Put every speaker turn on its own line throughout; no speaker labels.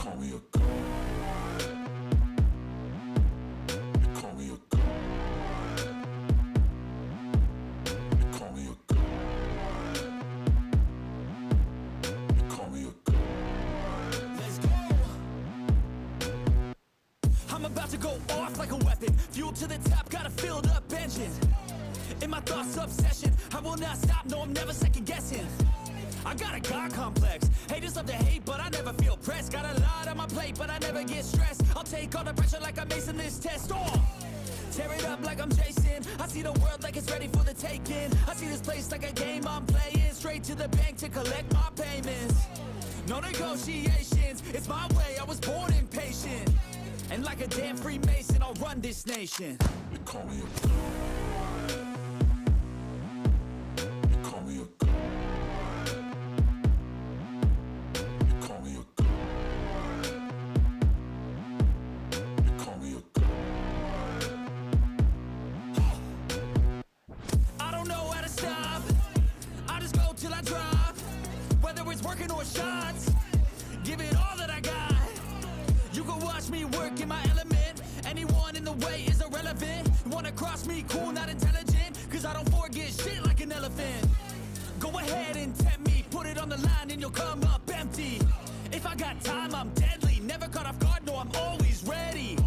call me a god. You call me a god. You call me a god. You call me a god.
Let's go. I'm about to go off like a weapon. Fuel to the top, got a filled up engine. In my thoughts, obsession. I will not stop, no, I'm never second guessing. I got a God complex. Haters love to hate, but I never feel pressed. Got a lot on my plate, but I never get stressed. I'll take all the pressure like I'm acing this test. Tear it up like I'm Jason. I see the world like it's ready for the taking. I see this place like a game I'm playing. Straight to the bank to collect my payments. No negotiations, it's my way, I was born impatient. And like a damn Freemason, I'll run this nation.
You call me a god. You call me a god. You call me a god. You call me a god.
I don't know how to stop. I just go till I drop. Whether it's working or shots, give it all that I got. You can watch me work in my element. Anyone in the way is irrelevant. You wanna cross me, cool, not intelligent. Cause I don't forget shit like an elephant. Go ahead and tempt me, put it on the line and you'll come up empty. If I got time, I'm deadly. Never caught off guard, no, I'm always ready.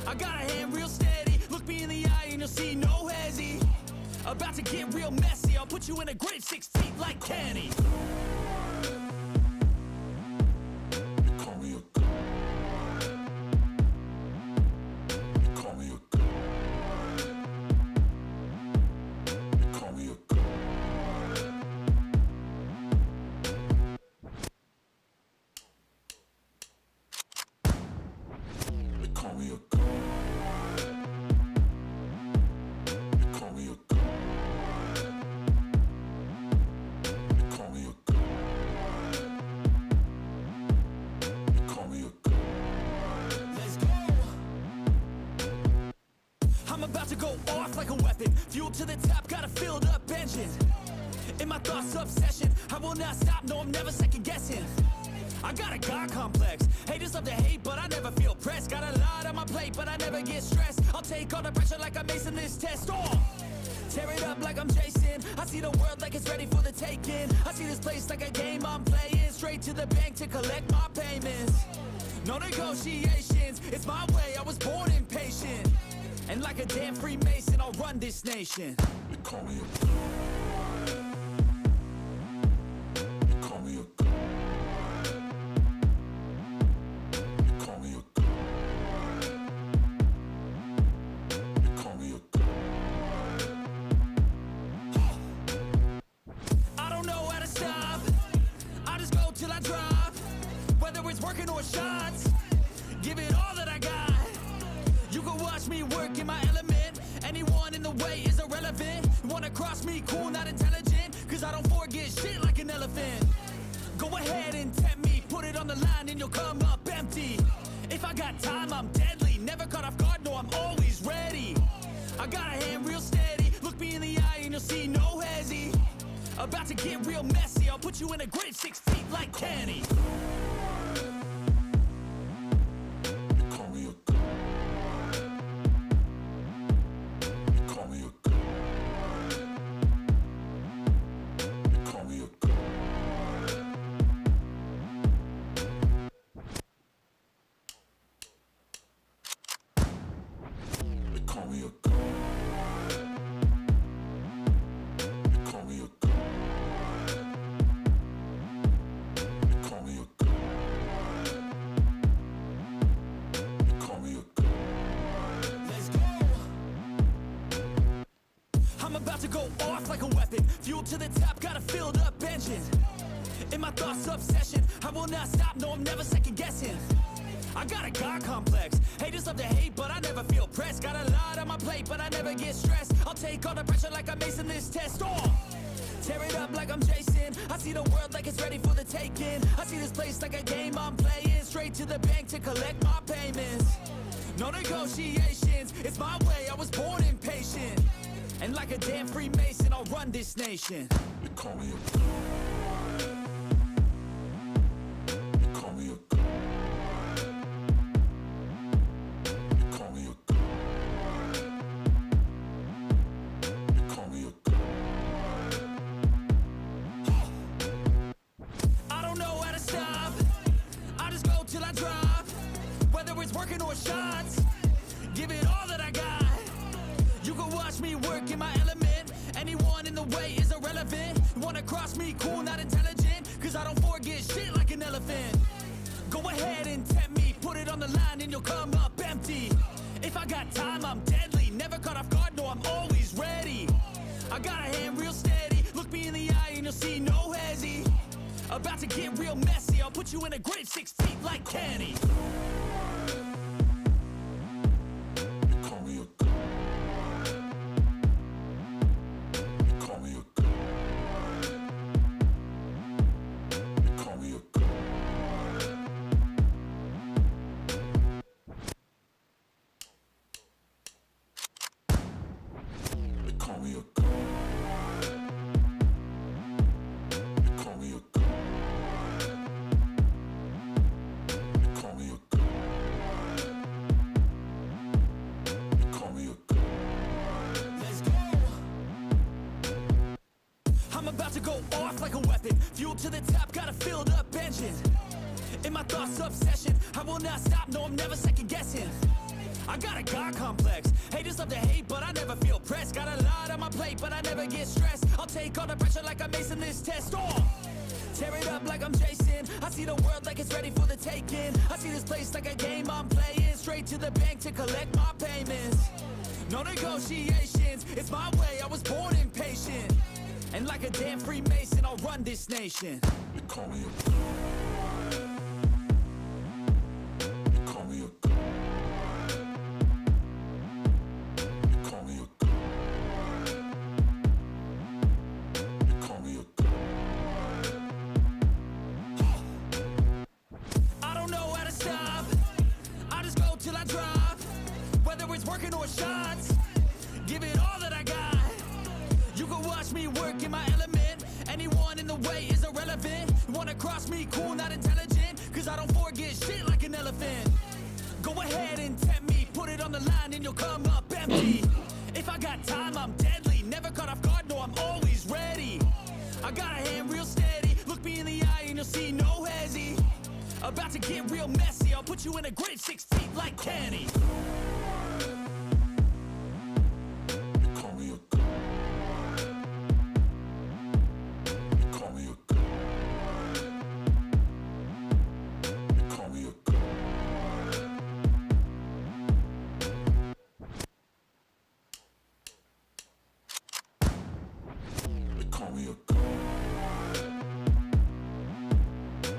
I got a hand real steady. Look me in the eye and you'll see no hezzy. About to get real messy. I'll put you in a grave 6 feet like Kenny.
You call me a god. You call me a god. You call me a god. You call me a god. You call me a god. You call me a god. You call me a god.
Let's go. I'm about to go off like a weapon. Fuel to the top, got a filled up engine. In my thoughts, obsession. I will not stop, no, I'm never second guessing. I got a God complex. Haters love to hate, but I never feel pressed. Got a lot on my plate, but I never get stressed. I'll take all the pressure like I'm acing this test. Tear it up like I'm Jason. I see the world like it's ready for the taking. I see this place like a game I'm playing. Straight to the bank to collect my payments. No negotiations, it's my way, I was born impatient. And like a damn Freemason, I'll run this nation.
You call me a god. You call me a god. You call me a god. You call me a god.
I don't know how to stop. I just go till I drop. Whether it's working or shots, give it all that I got. You can watch me work in my element. Anyone in the way is irrelevant. You wanna cross me, cool, not intelligent. Cause I don't forget shit like an elephant. Go ahead and tempt me, put it on the line and you'll come up empty. If I got time, I'm deadly. Never caught off guard, no, I'm always ready. I got a hand real steady. Look me in the eye and you'll see no hezzy. About to get real messy. I'll put you in a grave 6 feet like Kenny.
You call me a god. You call me a god. You call me a god. You call me a god. You call me a god. You call me a god. You call me a god.
Let's go. I'm about to go off like a weapon. Fuel to the top, got a filled up engine. In my thoughts, obsession. I will not stop, no, I'm never second guessing. I got a God complex. Haters love to hate, but I never feel pressed. Got a lot on my plate, but I never get stressed. I'll take all the pressure like I'm acing this test. Tear it up like I'm Jason. I see the world like it's ready for the taking. I see this place like a game I'm playing. Straight to the bank to collect my payments. No negotiations, it's my way, I was born impatient. And like a damn Freemason, I'll run this nation.
You call me a god. You call me a god.
it's working or shots, give it all that I got. You can watch me work in my element. Anyone in the way is irrelevant. You wanna cross me, cool, not intelligent, cause I don't forget shit like an elephant. Go ahead and tempt me, put it on the line and you'll come up empty. If I got time, I'm deadly, never caught off guard, no, I'm always ready. I got a hand real steady, look me in the eye and you'll see no hezzy. About to get real messy, I'll put you in a grave 6 feet like Kenny.
Call me a god. Call me a god. Call me a god. They call me a god. Call me a god. Call me a god. Call me a god.
Let's go. I'm about to go off like a weapon. Fuel to the top, got a filled up engine. In my thoughts, obsession. I will not stop, no, I'm never second guessing. I got a God complex. Haters love to hate, but I never feel pressed. Got a lot on my plate, but I never get stressed. I'll take all the pressure like I'm acing this test. Oh, tear it up like I'm Jason. I see the world like it's ready for the taking. I see this place like a game I'm playing. Straight to the bank to collect my payments. No negotiations, it's my way, I was born impatient. And like a damn Freemason, I'll run this nation.
They call me a god. They call me a god. They call me a god. They call me a god.
I don't know how to stop, I just go till I drop. Whether it's working or shots, give it all that I got. You can watch me work in my element. Anyone in the way is irrelevant. You wanna cross me, cool, not intelligent, cause I don't forget shit like an elephant. Go ahead and tempt me, put it on the line and you'll come up empty. If I got time, I'm deadly, never caught off guard, no, I'm always ready. I got a hand real steady, look me in the eye and you'll see no hezzy. About to get real messy, I'll put you in a grave 6 feet like Kenny.
They call me a god. They call me a god. They call me a god. They call me a god.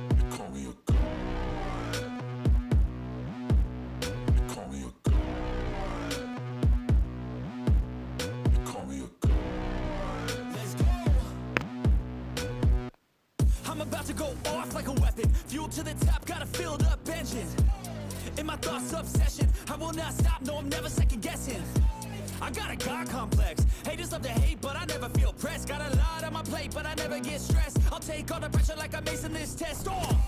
They call me a god. They call me a god. They call me a god.
Let's go. I'm about to go off like a weapon. Fuel to the top, got a filled up engine. In my thoughts, obsession. I will not stop, no, I'm never second guessing. I got a God complex. Haters love to hate, but I never feel pressed. Got a lot on my plate, but I never get stressed. I'll take all the pressure like I'm acing this test. Oh,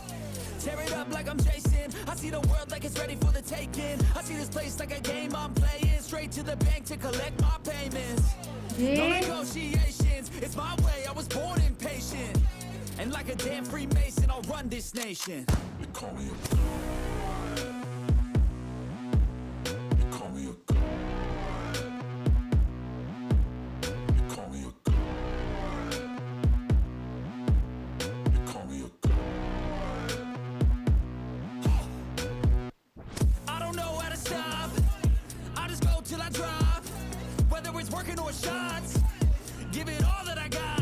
tear it up like I'm Jason. I see the world like it's ready for the taking. I see this place like a game I'm playing. Straight to the bank to collect my payments. No negotiations, it's my way, I was born impatient. And like a damn Freemason, I'll run this nation.
They call me a god. They call me a god. They call me a god. They call me a god.
I don't know how to stop, I just go till I drop. Whether it's working or shots, give it all that I got.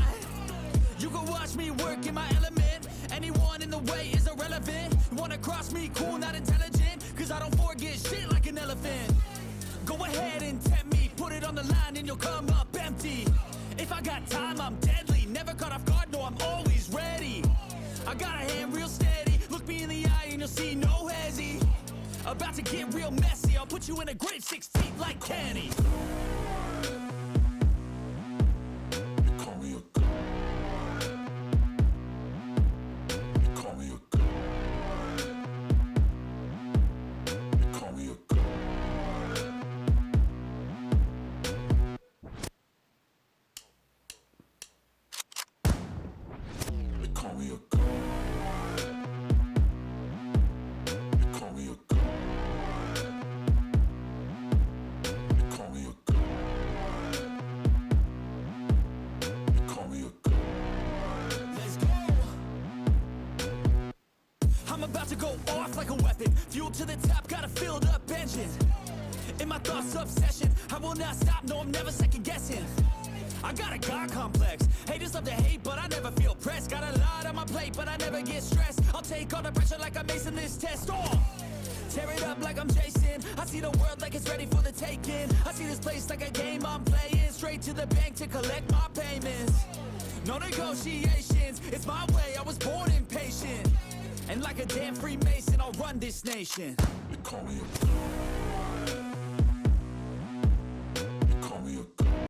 You can watch me work in my element. Anyone in the way is irrelevant. You wanna cross me, cool, not intelligent, cause I don't forget shit like an elephant. Go ahead and tempt me, put it on the line and you'll come up empty. If I got time, I'm deadly, never caught off guard, no, I'm always ready. I got a hand real steady, look me in the eye and you'll see no hezzy. About to get real messy, I'll put you in a grave 6 feet like Kenny.
They call me a god. They call me a god. They call me a god. They call me a god. They call me a god.
I'm about to go off like a weapon. Fuel to the top, got a filled up engine. In my thoughts, obsession. I will not stop, no, I'm never second guessing. I got a God complex. Haters love to hate, but I never feel pressed. Got a lot on my plate, but I never get stressed. I'll take all the pressure like I'm acing this test. Oh! Tear it up like I'm Jason. I see the world like it's ready for the taking. I see this place like a game I'm playing. Straight to the bank to collect my payments. No negotiations, it's my way, I was born impatient. And like a damn Freemason, I'll run this nation.
They call me a god.